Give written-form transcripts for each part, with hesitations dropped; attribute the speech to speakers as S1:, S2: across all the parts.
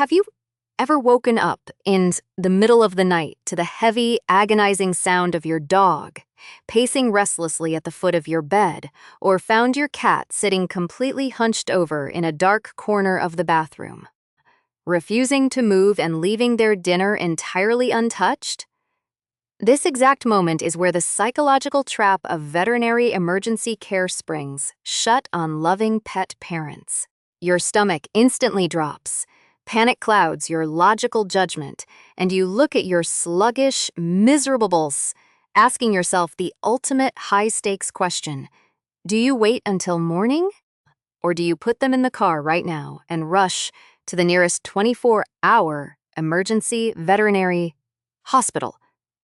S1: Have you ever woken up in the middle of the night to the heavy, agonizing sound of your dog pacing restlessly at the foot of your bed, or found your cat sitting completely hunched over in a dark corner of the bathroom, refusing to move and leaving their dinner entirely untouched? This exact moment is where the psychological trap of veterinary emergency care springs, shut on loving pet parents. Your stomach instantly drops. Panic clouds your logical judgment, and you look at your sluggish, miserables, asking yourself the ultimate high-stakes question: do you wait until morning? Or do you put them in the car right now and rush to the nearest 24-hour emergency veterinary hospital?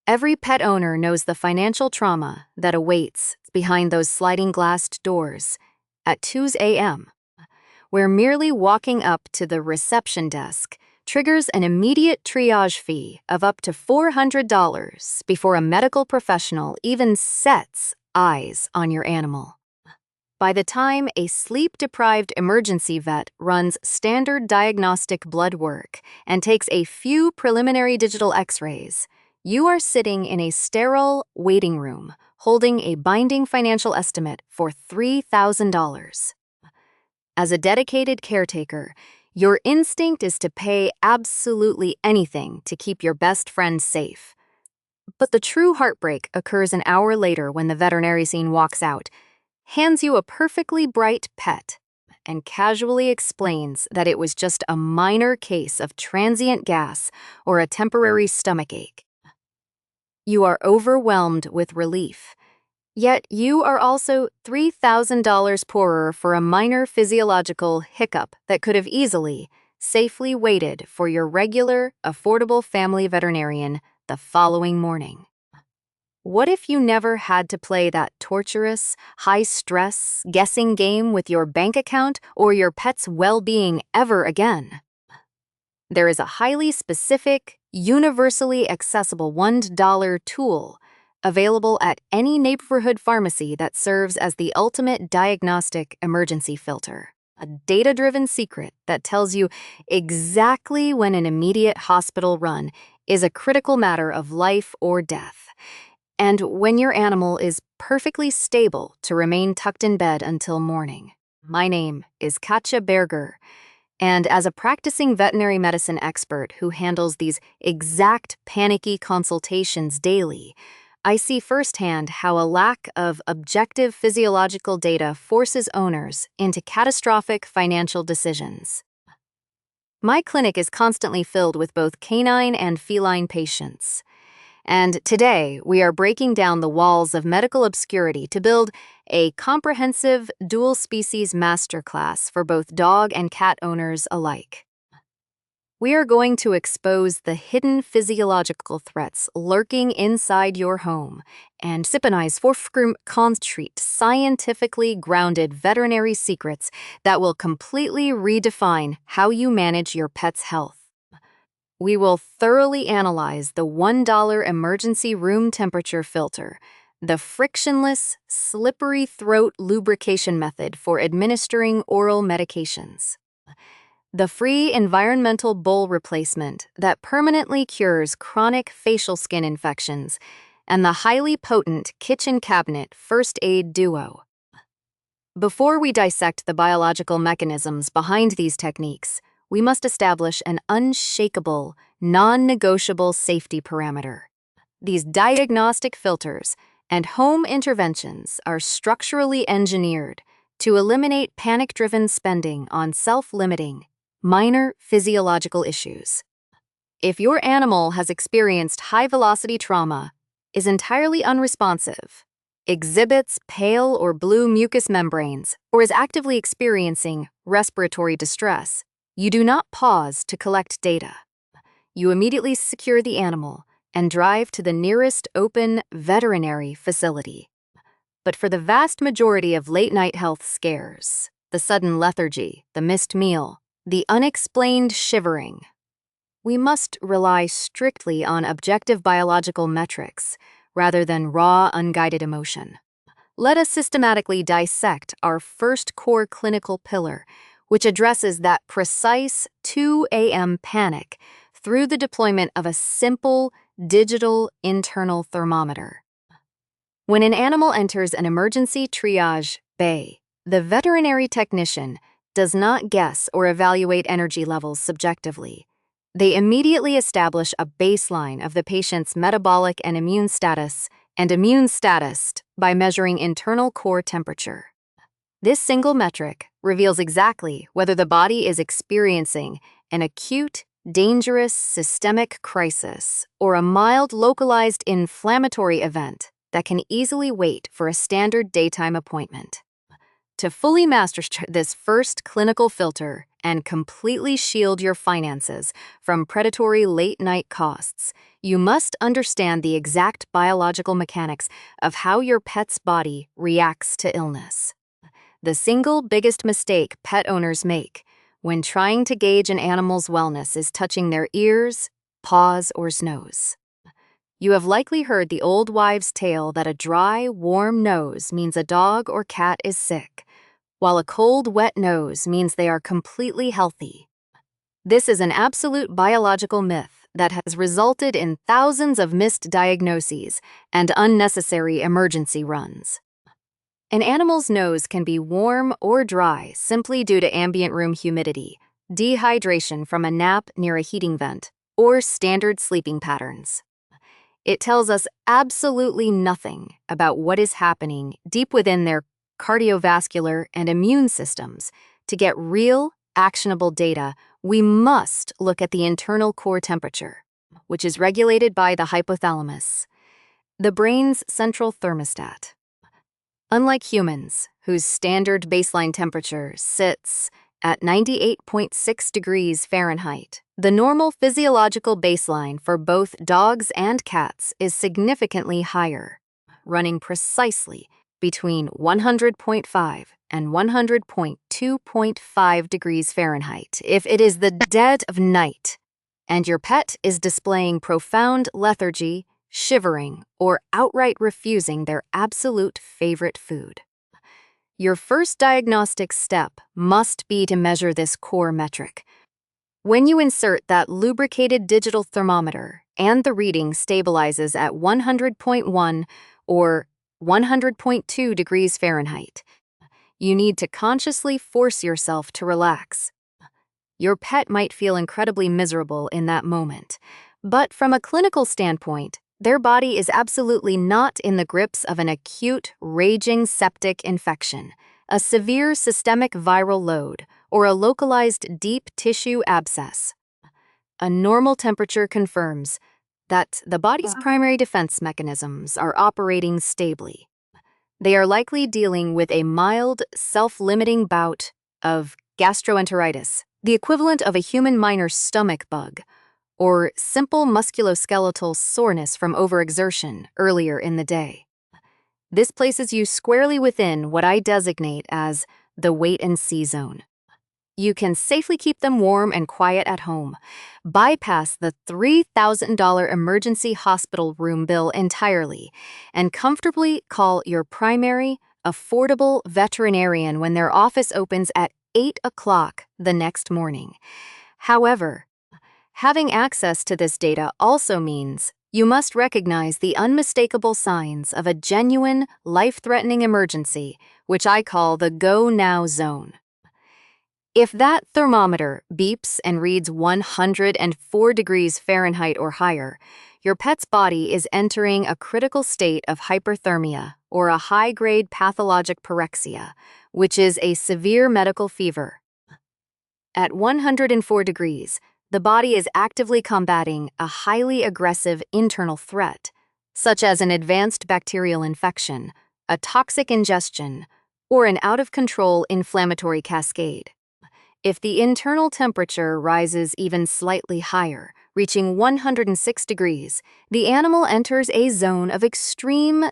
S1: Every pet owner knows the financial trauma that awaits behind those sliding glassed doors at 2 a.m., where merely walking up to the reception desk triggers an immediate triage fee of up to $400 before a medical professional even sets eyes on your animal. By the time a sleep-deprived emergency vet runs standard diagnostic blood work and takes a few preliminary digital X-rays, you are sitting in a sterile waiting room holding a binding financial estimate for $3,000. As a dedicated caretaker, your instinct is to pay absolutely anything to keep your best friend safe. But the true heartbreak occurs an hour later when the veterinary scene walks out, hands you a perfectly bright pet, and casually explains that it was just a minor case of transient gas or a temporary stomachache. You are overwhelmed with relief. Yet you are also $3,000 poorer for a minor physiological hiccup that could have easily, safely waited for your regular, affordable family veterinarian the following morning. What if you never had to play that torturous, high-stress, guessing game with your bank account or your pet's well-being ever again? There is a highly specific, universally accessible $1 tool available at any neighborhood pharmacy that serves as the ultimate diagnostic emergency filter. A data-driven secret that tells you exactly when an immediate hospital run is a critical matter of life or death, and when your animal is perfectly stable to remain tucked in bed until morning. My name is Katja Berger, and as a practicing veterinary medicine expert who handles these exact panicky consultations daily, I see firsthand how a lack of objective physiological data forces owners into catastrophic financial decisions. My clinic is constantly filled with both canine and feline patients, and today we are breaking down the walls of medical obscurity to build a comprehensive dual-species masterclass for both dog and cat owners alike. We are going to expose the hidden physiological threats lurking inside your home and siphonize concrete, scientifically grounded veterinary secrets that will completely redefine how you manage your pet's health. We will thoroughly analyze the $1 emergency room temperature filter, the frictionless, slippery throat lubrication method for administering oral medications, the free environmental bowl replacement that permanently cures chronic facial skin infections, and the highly potent kitchen cabinet first aid duo. Before we dissect the biological mechanisms behind these techniques, we must establish an unshakable, non-negotiable safety parameter. These diagnostic filters and home interventions are structurally engineered to eliminate panic-driven spending on self-limiting, minor physiological issues. If your animal has experienced high-velocity trauma, is entirely unresponsive, exhibits pale or blue mucous membranes, or is actively experiencing respiratory distress, you do not pause to collect data. You immediately secure the animal and drive to the nearest open veterinary facility. But for the vast majority of late-night health scares, the sudden lethargy, the missed meal, the unexplained shivering, we must rely strictly on objective biological metrics rather than raw, unguided emotion. Let us systematically dissect our first core clinical pillar, which addresses that precise 2 a.m. panic through the deployment of a simple digital internal thermometer. When an animal enters an emergency triage bay, the veterinary technician does not guess or evaluate energy levels subjectively. They immediately establish a baseline of the patient's metabolic and immune status by measuring internal core temperature. This single metric reveals exactly whether the body is experiencing an acute, dangerous systemic crisis or a mild localized inflammatory event that can easily wait for a standard daytime appointment. To fully master this first clinical filter and completely shield your finances from predatory late-night costs, you must understand the exact biological mechanics of how your pet's body reacts to illness. The single biggest mistake pet owners make when trying to gauge an animal's wellness is touching their ears, paws, or nose. You have likely heard the old wives' tale that a dry, warm nose means a dog or cat is sick, while a cold, wet nose means they are completely healthy. This is an absolute biological myth that has resulted in thousands of missed diagnoses and unnecessary emergency runs. An animal's nose can be warm or dry simply due to ambient room humidity, dehydration from a nap near a heating vent, or standard sleeping patterns. It tells us absolutely nothing about what is happening deep within their cardiovascular and immune systems. To get real, actionable data, we must look at the internal core temperature, which is regulated by the hypothalamus, the brain's central thermostat. Unlike humans, whose standard baseline temperature sits at 98.6 degrees Fahrenheit, the normal physiological baseline for both dogs and cats is significantly higher, running precisely between 100.5 and 100.2.5 degrees Fahrenheit. If it is the dead of night and your pet is displaying profound lethargy, shivering, or outright refusing their absolute favorite food, your first diagnostic step must be to measure this core metric. When you insert that lubricated digital thermometer and the reading stabilizes at 100.1 or 100.2 degrees Fahrenheit, you need to consciously force yourself to relax. Your pet might feel incredibly miserable in that moment, but from a clinical standpoint, their body is absolutely not in the grips of an acute, raging septic infection, a severe systemic viral load, or a localized deep tissue abscess. A normal temperature confirms that the body's primary defense mechanisms are operating stably. They are likely dealing with a mild, self-limiting bout of gastroenteritis, the equivalent of a human minor stomach bug, or simple musculoskeletal soreness from overexertion earlier in the day. This places you squarely within what I designate as the wait-and-see zone. You can safely keep them warm and quiet at home, bypass the $3,000 emergency hospital room bill entirely, and comfortably call your primary, affordable veterinarian when their office opens at 8 o'clock the next morning. However, having access to this data also means you must recognize the unmistakable signs of a genuine, life-threatening emergency, which I call the go-now zone. If that thermometer beeps and reads 104 degrees Fahrenheit or higher, your pet's body is entering a critical state of hyperthermia or a high-grade pathologic pyrexia, which is a severe medical fever. At 104 degrees, the body is actively combating a highly aggressive internal threat, such as an advanced bacterial infection, a toxic ingestion, or an out-of-control inflammatory cascade. If the internal temperature rises even slightly higher, reaching 106 degrees, the animal enters a zone of extreme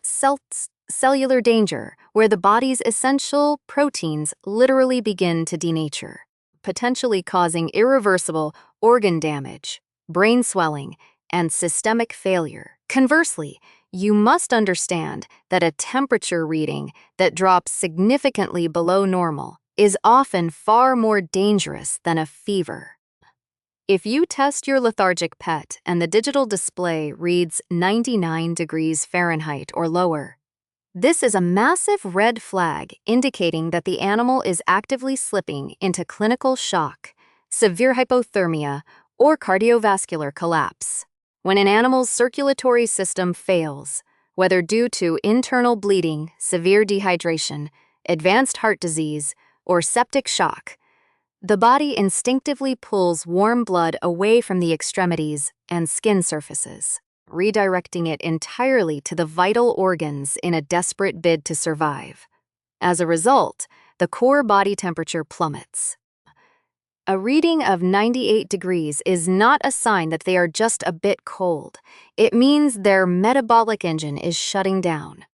S1: cellular danger where the body's essential proteins literally begin to denature, potentially causing irreversible organ damage, brain swelling, and systemic failure. Conversely, you must understand that a temperature reading that drops significantly below normal is often far more dangerous than a fever. If you test your lethargic pet and the digital display reads 99 degrees Fahrenheit or lower, this is a massive red flag indicating that the animal is actively slipping into clinical shock, severe hypothermia, or cardiovascular collapse. When an animal's circulatory system fails, whether due to internal bleeding, severe dehydration, advanced heart disease, or septic shock, the body instinctively pulls warm blood away from the extremities and skin surfaces, redirecting it entirely to the vital organs in a desperate bid to survive. As a result, the core body temperature plummets. A reading of 98 degrees is not a sign that they are just a bit cold. It means their metabolic engine is shutting down.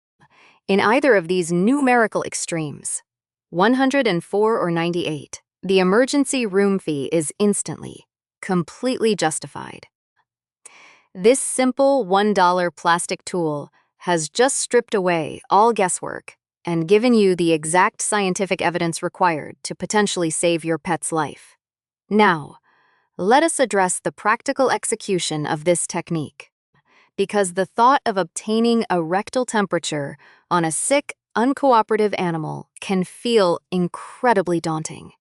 S1: In either of these numerical extremes, 104 or 98, the emergency room fee is instantly, completely justified. This simple $1 plastic tool has just stripped away all guesswork and given you the exact scientific evidence required to potentially save your pet's life. Now, let us address the practical execution of this technique, because the thought of obtaining a rectal temperature on a sick, uncooperative animal can feel incredibly daunting.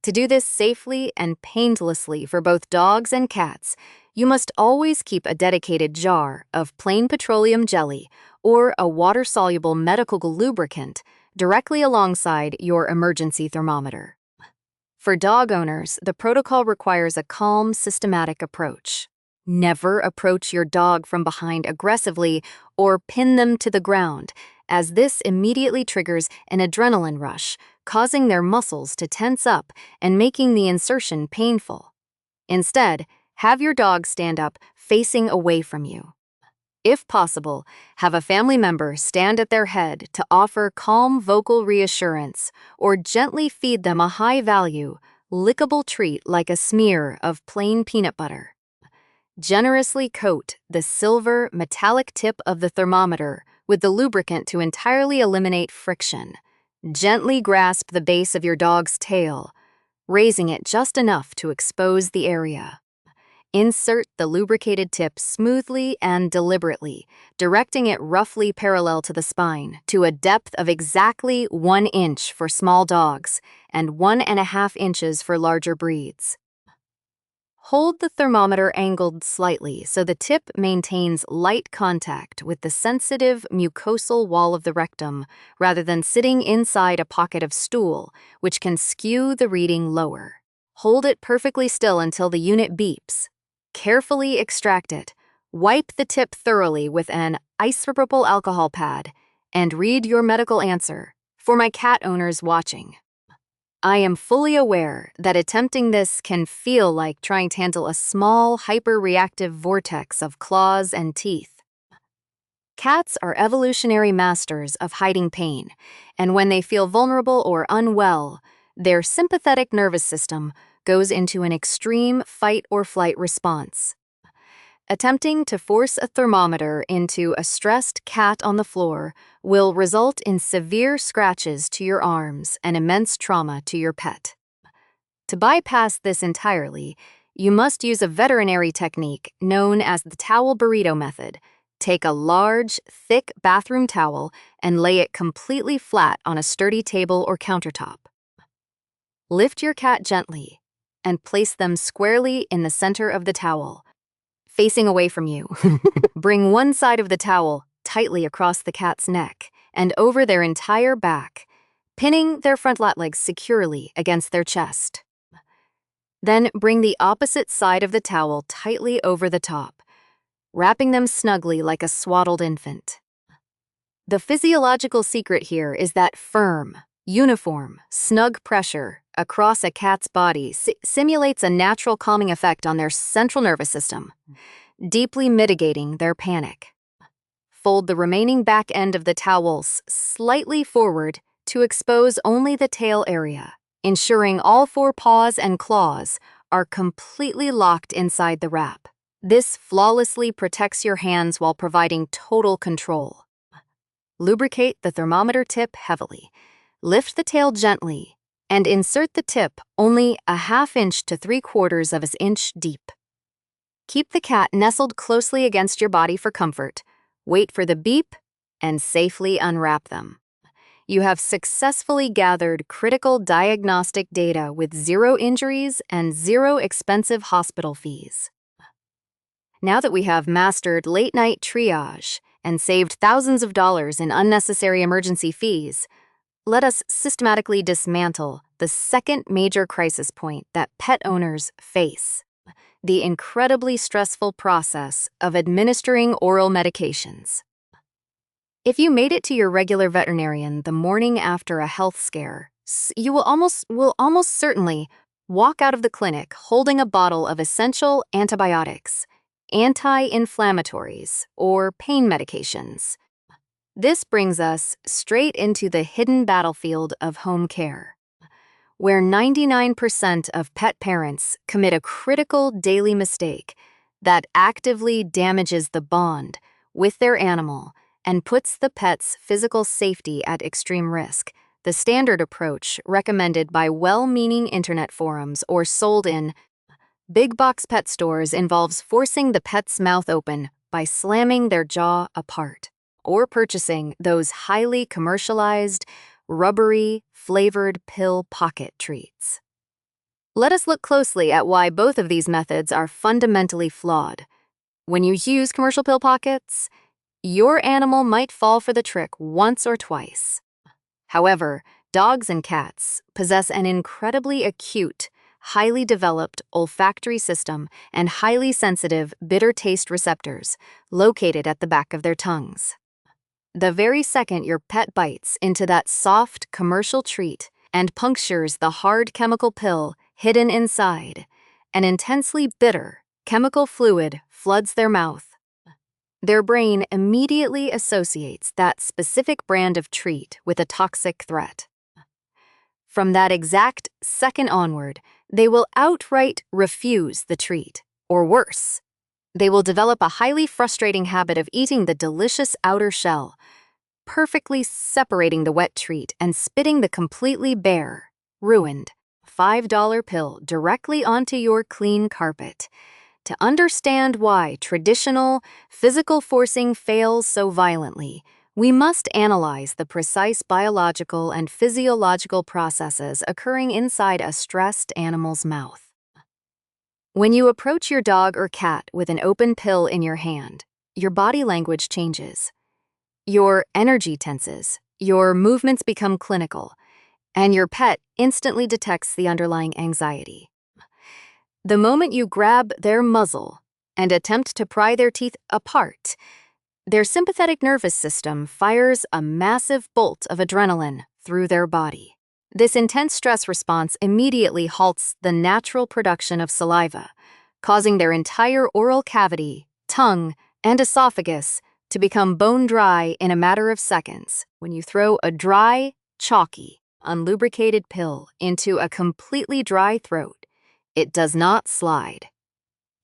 S1: To do this safely and painlessly for both dogs and cats, you must always keep a dedicated jar of plain petroleum jelly or a water-soluble medical lubricant directly alongside your emergency thermometer. For dog owners, the protocol requires a calm, systematic approach. Never approach your dog from behind aggressively or pin them to the ground, as this immediately triggers an adrenaline rush, causing their muscles to tense up and making the insertion painful. Instead, have your dog stand up, facing away from you. If possible, have a family member stand at their head to offer calm vocal reassurance or gently feed them a high-value, lickable treat like a smear of plain peanut butter. Generously coat the silver, metallic tip of the thermometer with the lubricant to entirely eliminate friction. Gently grasp the base of your dog's tail, raising it just enough to expose the area. Insert the lubricated tip smoothly and deliberately, directing it roughly parallel to the spine to a depth of exactly 1 inch for small dogs and 1.5 inches for larger breeds. Hold the thermometer angled slightly so the tip maintains light contact with the sensitive mucosal wall of the rectum rather than sitting inside a pocket of stool, which can skew the reading lower. Hold it perfectly still until the unit beeps. Carefully extract it, wipe the tip thoroughly with an isopropyl alcohol pad, and read your medical answer. For my cat owners watching, I am fully aware that attempting this can feel like trying to handle a small, hyper-reactive vortex of claws and teeth. Cats are evolutionary masters of hiding pain, and when they feel vulnerable or unwell, their sympathetic nervous system goes into an extreme fight-or-flight response. Attempting to force a thermometer into a stressed cat on the floor will result in severe scratches to your arms and immense trauma to your pet. To bypass this entirely, you must use a veterinary technique known as the towel burrito method. Take a large, thick bathroom towel and lay it completely flat on a sturdy table or countertop. Lift your cat gently and place them squarely in the center of the towel, facing away from you. Bring one side of the towel tightly across the cat's neck and over their entire back, pinning their front lat legs securely against their chest. Then bring the opposite side of the towel tightly over the top, wrapping them snugly like a swaddled infant. The physiological secret here is that firm, uniform, snug pressure across a cat's body simulates a natural calming effect on their central nervous system, deeply mitigating their panic. Fold the remaining back end of the towels slightly forward to expose only the tail area, ensuring all 4 paws and claws are completely locked inside the wrap. This flawlessly protects your hands while providing total control. Lubricate the thermometer tip heavily. Lift the tail gently and insert the tip only a ½ inch to 3/4 of an inch deep. Keep the cat nestled closely against your body for comfort. Wait for the beep and safely unwrap them. You have successfully gathered critical diagnostic data with 0 injuries and 0 expensive hospital fees. Now that we have mastered late-night triage and saved thousands of dollars in unnecessary emergency fees, let us systematically dismantle the second major crisis point that pet owners face: the incredibly stressful process of administering oral medications. If you made it to your regular veterinarian the morning after a health scare, you will almost certainly walk out of the clinic holding a bottle of essential antibiotics, anti-inflammatories, or pain medications. This brings us straight into the hidden battlefield of home care, where 99% of pet parents commit a critical daily mistake that actively damages the bond with their animal and puts the pet's physical safety at extreme risk. The standard approach recommended by well-meaning internet forums or sold in big box pet stores involves forcing the pet's mouth open by slamming their jaw apart, or purchasing those highly commercialized, rubbery, flavored pill pocket treats. Let us look closely at why both of these methods are fundamentally flawed. When you use commercial pill pockets, your animal might fall for the trick once or twice. However, dogs and cats possess an incredibly acute, highly developed olfactory system and highly sensitive bitter taste receptors located at the back of their tongues. The very second your pet bites into that soft commercial treat and punctures the hard chemical pill hidden inside, an intensely bitter chemical fluid floods their mouth. Their brain immediately associates that specific brand of treat with a toxic threat. From that exact second onward, they will outright refuse the treat, or worse, they will develop a highly frustrating habit of eating the delicious outer shell, perfectly separating the wet treat and spitting the completely bare, ruined, $5 pill directly onto your clean carpet. To understand why traditional physical forcing fails so violently, we must analyze the precise biological and physiological processes occurring inside a stressed animal's mouth. When you approach your dog or cat with an open pill in your hand, your body language changes. Your energy tenses, your movements become clinical, and your pet instantly detects the underlying anxiety. The moment you grab their muzzle and attempt to pry their teeth apart, their sympathetic nervous system fires a massive bolt of adrenaline through their body. This intense stress response immediately halts the natural production of saliva, causing their entire oral cavity, tongue, and esophagus to become bone dry in a matter of seconds. When you throw a dry, chalky, unlubricated pill into a completely dry throat, it does not slide.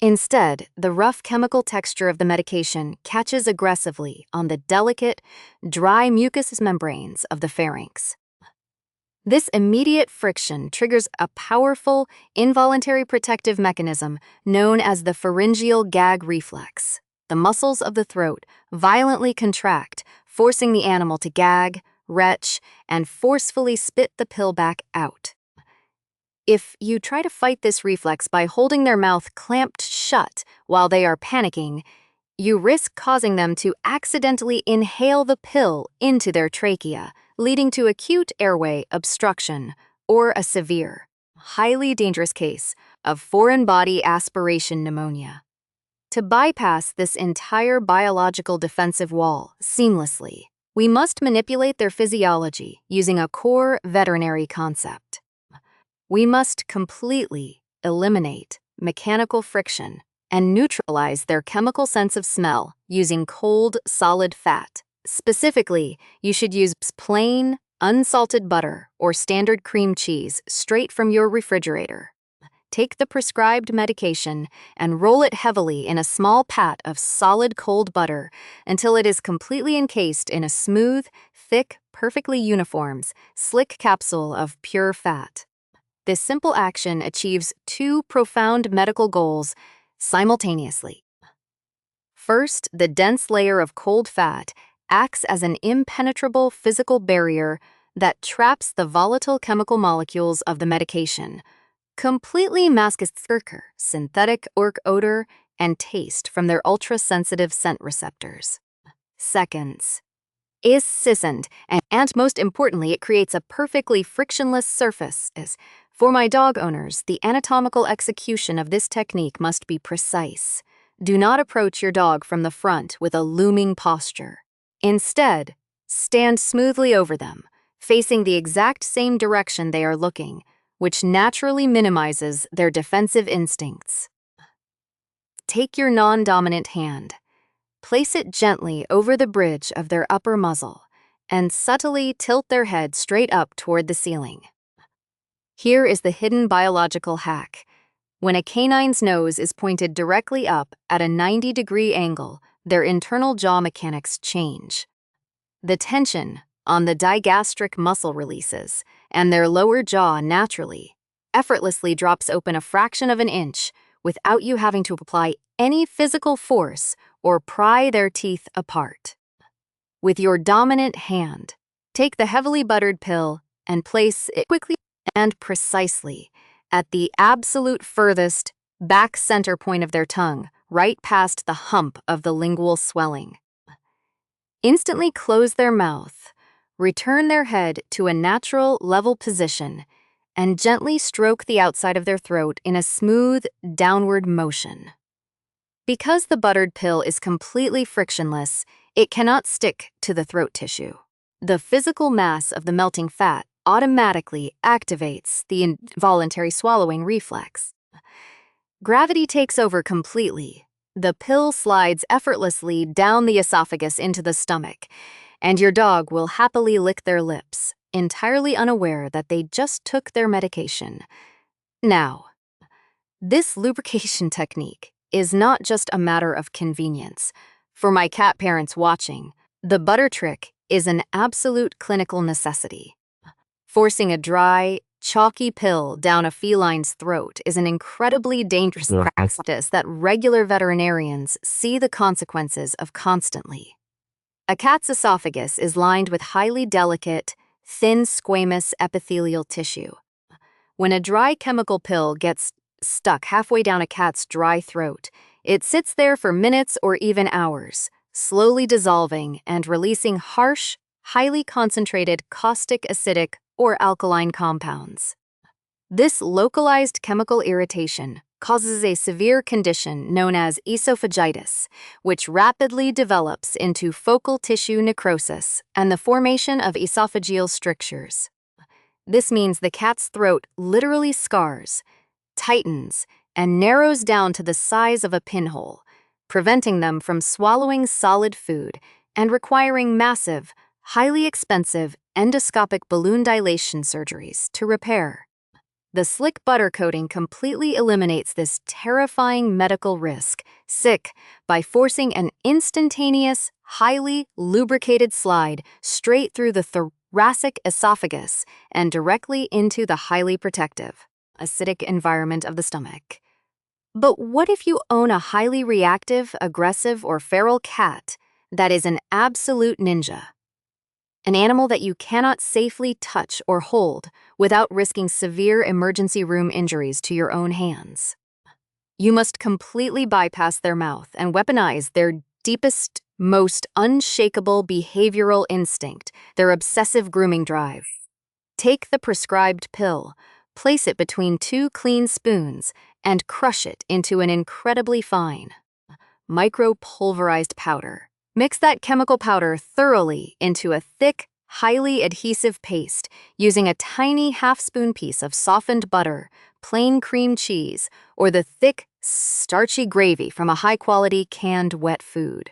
S1: Instead, the rough chemical texture of the medication catches aggressively on the delicate, dry mucous membranes of the pharynx. This immediate friction triggers a powerful, involuntary protective mechanism known as the pharyngeal gag reflex. The muscles of the throat violently contract, forcing the animal to gag, retch, and forcefully spit the pill back out. If you try to fight this reflex by holding their mouth clamped shut while they are panicking, you risk causing them to accidentally inhale the pill into their trachea, leading to acute airway obstruction or a severe, highly dangerous case of foreign body aspiration pneumonia. To bypass this entire biological defensive wall seamlessly, we must manipulate their physiology using a core veterinary concept. We must completely eliminate mechanical friction and neutralize their chemical sense of smell using cold, solid fat. Specifically, you should use plain, unsalted butter or standard cream cheese straight from your refrigerator. Take the prescribed medication and roll it heavily in a small pat of solid cold butter until it is completely encased in a smooth, thick, perfectly uniform, slick capsule of pure fat. This simple action achieves two profound medical goals simultaneously. First, the dense layer of cold fat acts as an impenetrable physical barrier that traps the volatile chemical molecules of the medication, completely masks synthetic odor and taste from their ultra-sensitive scent receptors. Second, is seasoned, and most importantly, it creates a perfectly frictionless surface. For my dog owners, the anatomical execution of this technique must be precise. Do not approach your dog from the front with a looming posture. Instead, stand smoothly over them, facing the exact same direction they are looking, which naturally minimizes their defensive instincts. Take your non-dominant hand. Place it gently over the bridge of their upper muzzle and subtly tilt their head straight up toward the ceiling. Here is the hidden biological hack. When a canine's nose is pointed directly up at a 90-degree angle, their internal jaw mechanics change. The tension on the digastric muscle releases, and their lower jaw naturally, effortlessly drops open a fraction of an inch without you having to apply any physical force or pry their teeth apart. With your dominant hand, take the heavily buttered pill and place it quickly and precisely at the absolute furthest back center point of their tongue, right past the hump of the lingual swelling. Instantly close their mouth, return their head to a natural, level position, and gently stroke the outside of their throat in a smooth, downward motion. Because the buttered pill is completely frictionless, it cannot stick to the throat tissue. The physical mass of the melting fat automatically activates the involuntary swallowing reflex. Gravity takes over completely. The pill slides effortlessly down the esophagus into the stomach, and your dog will happily lick their lips, entirely unaware that they just took their medication. Now, this lubrication technique is not just a matter of convenience. For my cat parents watching, the butter trick is an absolute clinical necessity. Forcing a dry, chalky pill down a feline's throat is an incredibly dangerous practice that regular veterinarians see the consequences of constantly. A cat's esophagus is lined with highly delicate, thin squamous epithelial tissue. When a dry chemical pill gets stuck halfway down a cat's dry throat, it sits there for minutes or even hours, slowly dissolving and releasing harsh, highly concentrated caustic, acidic, or alkaline compounds. This localized chemical irritation causes a severe condition known as esophagitis, which rapidly develops into focal tissue necrosis and the formation of esophageal strictures. This means the cat's throat literally scars, tightens, and narrows down to the size of a pinhole, preventing them from swallowing solid food and requiring massive, highly expensive endoscopic balloon dilation surgeries to repair. The slick butter coating completely eliminates this terrifying medical risk, by forcing an instantaneous, highly lubricated slide straight through the thoracic esophagus and directly into the highly protective, acidic environment of the stomach. But what if you own a highly reactive, aggressive, or feral cat that is an absolute ninja? An animal that you cannot safely touch or hold without risking severe emergency room injuries to your own hands. You must completely bypass their mouth and weaponize their deepest, most unshakable behavioral instinct, their obsessive grooming drive. Take the prescribed pill, place it between two clean spoons, and crush it into an incredibly fine, micro-pulverized powder. Mix that chemical powder thoroughly into a thick, highly adhesive paste using a tiny half-spoon piece of softened butter, plain cream cheese, or the thick, starchy gravy from a high-quality canned wet food.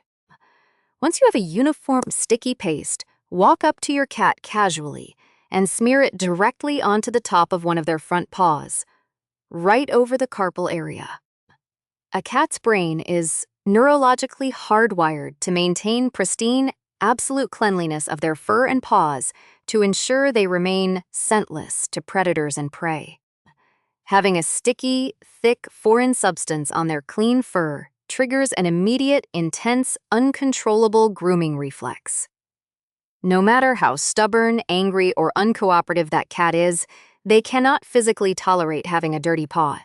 S1: Once you have a uniform, sticky paste, walk up to your cat casually and smear it directly onto the top of one of their front paws, right over the carpal area. A cat's brain is neurologically hardwired to maintain pristine, absolute cleanliness of their fur and paws to ensure they remain scentless to predators and prey. Having a sticky, thick foreign substance on their clean fur triggers an immediate, intense, uncontrollable grooming reflex. No matter how stubborn, angry, or uncooperative that cat is, they cannot physically tolerate having a dirty paw.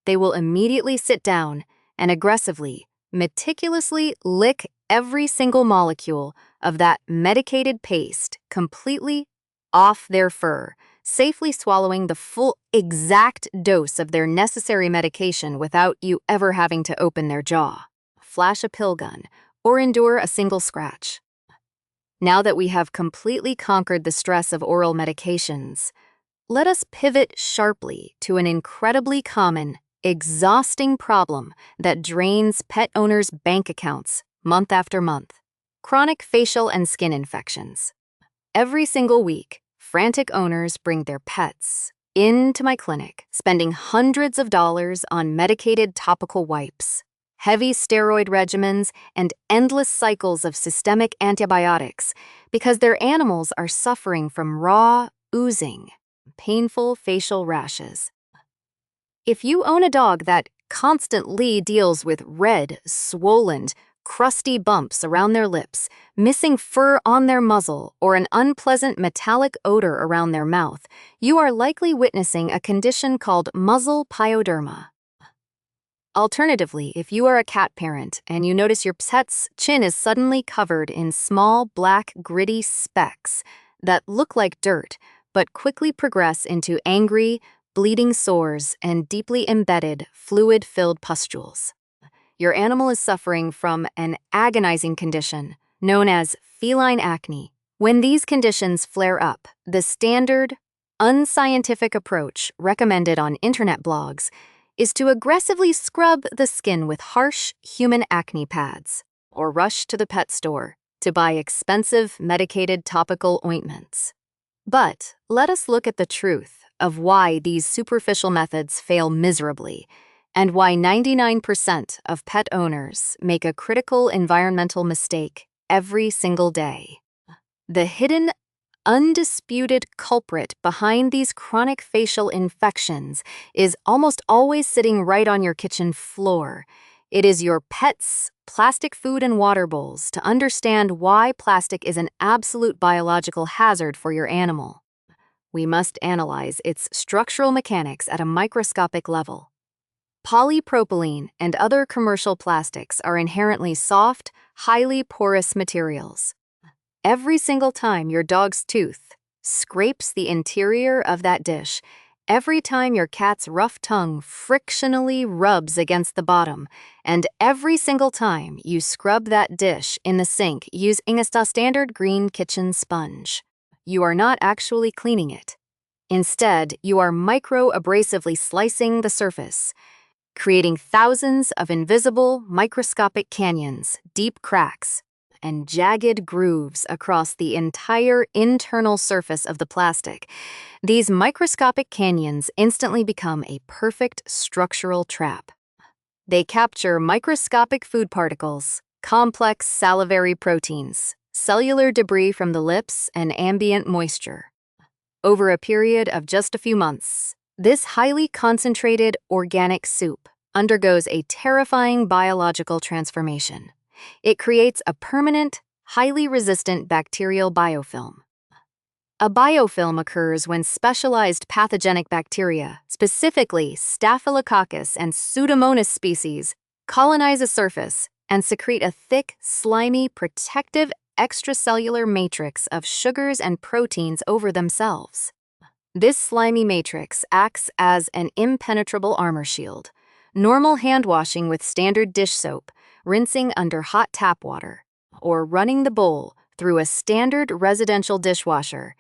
S1: They will immediately sit down and aggressively, meticulously lick every single molecule of that medicated paste completely off their fur, safely swallowing the full exact dose of their necessary medication without you ever having to open their jaw, flash a pill gun, or endure a single scratch. Now that we have completely conquered the stress of oral medications, let us pivot sharply to an incredibly common, exhausting problem that drains pet owners' bank accounts month after month: chronic facial and skin infections. Every single week, frantic owners bring their pets into my clinic, spending hundreds of dollars on medicated topical wipes, heavy steroid regimens, and endless cycles of systemic antibiotics because their animals are suffering from raw, oozing, painful facial rashes. If you own a dog that constantly deals with red, swollen, crusty bumps around their lips, missing fur on their muzzle, or an unpleasant metallic odor around their mouth, you are likely witnessing a condition called muzzle pyoderma. Alternatively, if you are a cat parent and you notice your pet's chin is suddenly covered in small, black, gritty specks that look like dirt but quickly progress into angry, bleeding sores and deeply embedded, fluid-filled pustules, your animal is suffering from an agonizing condition known as feline acne. When these conditions flare up, the standard, unscientific approach recommended on internet blogs is to aggressively scrub the skin with harsh human acne pads or rush to the pet store to buy expensive medicated topical ointments. But let us look at the truth of why these superficial methods fail miserably and why 99% of pet owners make a critical environmental mistake every single day. The hidden, undisputed culprit behind these chronic facial infections is almost always sitting right on your kitchen floor. It is your pet's plastic food and water bowls to understand why plastic is an absolute biological hazard for your animal. We must analyze its structural mechanics at a microscopic level. Polypropylene and other commercial plastics are inherently soft, highly porous materials. Every single time your dog's tooth scrapes the interior of that dish, every time your cat's rough tongue frictionally rubs against the bottom, and every single time you scrub that dish in the sink using a standard green kitchen sponge, you are not actually cleaning it. Instead, you are micro-abrasively slicing the surface, creating thousands of invisible, microscopic canyons, deep cracks, and jagged grooves across the entire internal surface of the plastic. These microscopic canyons instantly become a perfect structural trap. They capture microscopic food particles, complex salivary proteins, cellular debris from the lips, and ambient moisture. Over a period of just a few months, this highly concentrated organic soup undergoes a terrifying biological transformation. It creates a permanent, highly resistant bacterial biofilm. A biofilm occurs when specialized pathogenic bacteria, specifically Staphylococcus and Pseudomonas species, colonize a surface and secrete a thick, slimy, protective extracellular matrix of sugars and proteins over themselves. This slimy matrix acts as an impenetrable armor shield. Normal hand washing with standard dish soap, rinsing under hot tap water, or running the bowl through a standard residential dishwasher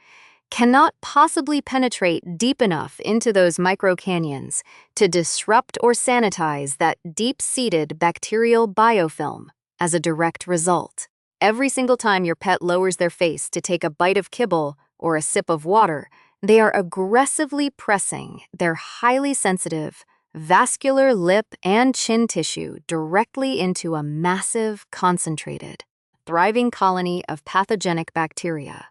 S1: cannot possibly penetrate deep enough into those microcanyons to disrupt or sanitize that deep-seated bacterial biofilm. As a direct result, every single time your pet lowers their face to take a bite of kibble or a sip of water, they are aggressively pressing their highly sensitive, vascular lip and chin tissue directly into a massive, concentrated, thriving colony of pathogenic bacteria.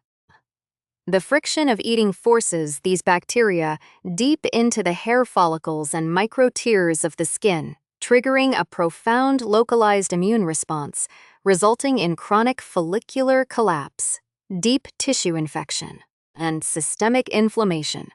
S1: The friction of eating forces these bacteria deep into the hair follicles and micro tears of the skin, triggering a profound localized immune response, resulting in chronic follicular collapse, deep tissue infection, and systemic inflammation.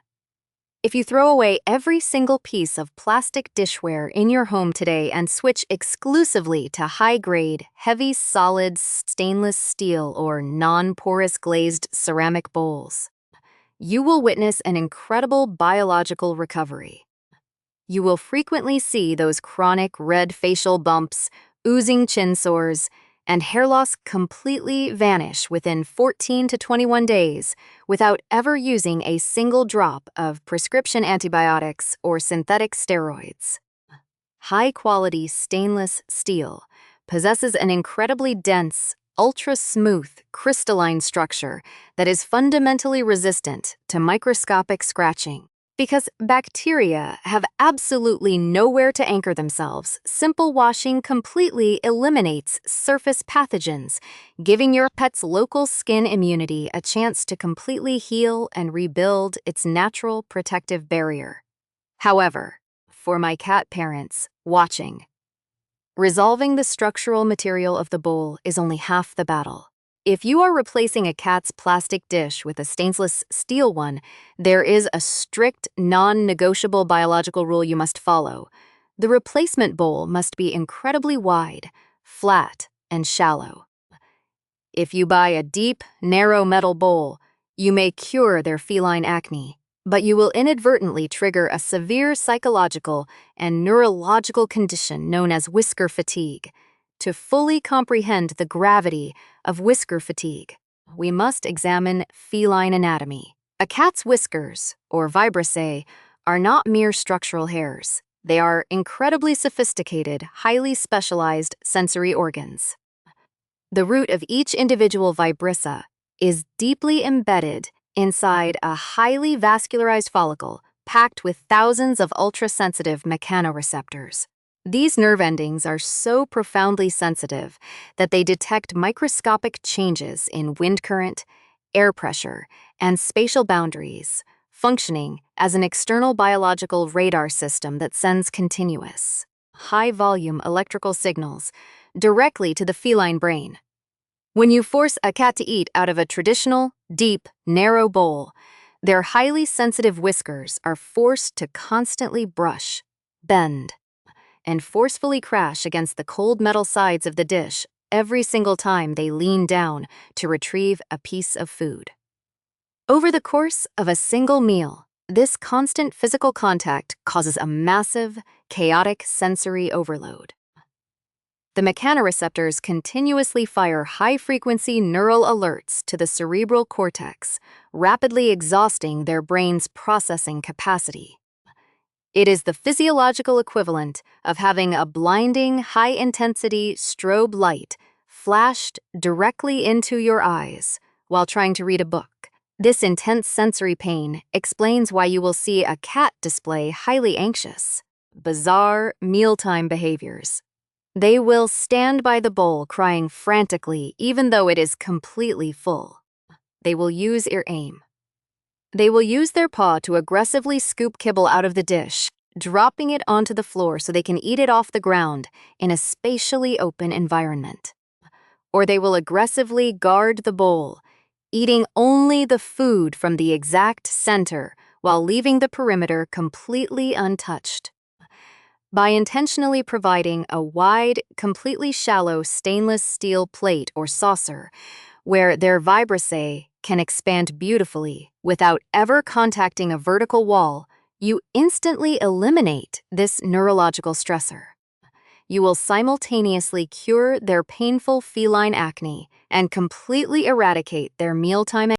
S1: If you throw away every single piece of plastic dishware in your home today and switch exclusively to high-grade, heavy, solid stainless steel or non-porous glazed ceramic bowls, you will witness an incredible biological recovery. You will frequently see those chronic red facial bumps, oozing chin sores, and hair loss completely vanish within 14 to 21 days without ever using a single drop of prescription antibiotics or synthetic steroids. High-quality stainless steel possesses an incredibly dense, ultra-smooth, crystalline structure that is fundamentally resistant to microscopic scratching. Because bacteria have absolutely nowhere to anchor themselves, simple washing completely eliminates surface pathogens, giving your pet's local skin immunity a chance to completely heal and rebuild its natural protective barrier. However, for my cat parents watching, resolving the structural material of the bowl is only half the battle. If you are replacing a cat's plastic dish with a stainless steel one, there is a strict, non-negotiable biological rule you must follow. The replacement bowl must be incredibly wide, flat, and shallow. If you buy a deep, narrow metal bowl, you may cure their feline acne, but you will inadvertently trigger a severe psychological and neurological condition known as whisker fatigue. To fully comprehend the gravity of whisker fatigue, we must examine feline anatomy. A cat's whiskers, or vibrissae, are not mere structural hairs. They are incredibly sophisticated, highly specialized sensory organs. The root of each individual vibrissa is deeply embedded inside a highly vascularized follicle packed with thousands of ultra-sensitive mechanoreceptors. These nerve endings are so profoundly sensitive that they detect microscopic changes in wind current, air pressure, and spatial boundaries, functioning as an external biological radar system that sends continuous, high-volume electrical signals directly to the feline brain. When you force a cat to eat out of a traditional, deep, narrow bowl, their highly sensitive whiskers are forced to constantly brush, bend, and forcefully crash against the cold metal sides of the dish every single time they lean down to retrieve a piece of food. Over the course of a single meal, this constant physical contact causes a massive, chaotic sensory overload. The mechanoreceptors continuously fire high-frequency neural alerts to the cerebral cortex, rapidly exhausting their brain's processing capacity. It is the physiological equivalent of having a blinding, high-intensity strobe light flashed directly into your eyes while trying to read a book. This intense sensory pain explains why you will see a cat display highly anxious, bizarre mealtime behaviors. They will stand by the bowl crying frantically even though it is completely full. They will use ear aim. They will use their paw to aggressively scoop kibble out of the dish, dropping it onto the floor so they can eat it off the ground in a spatially open environment. Or they will aggressively guard the bowl, eating only the food from the exact center while leaving the perimeter completely untouched. By intentionally providing a wide, completely shallow stainless steel plate or saucer where their vibrissae can expand beautifully without ever contacting a vertical wall, you instantly eliminate this neurological stressor. You will simultaneously cure their painful feline acne and completely eradicate their mealtime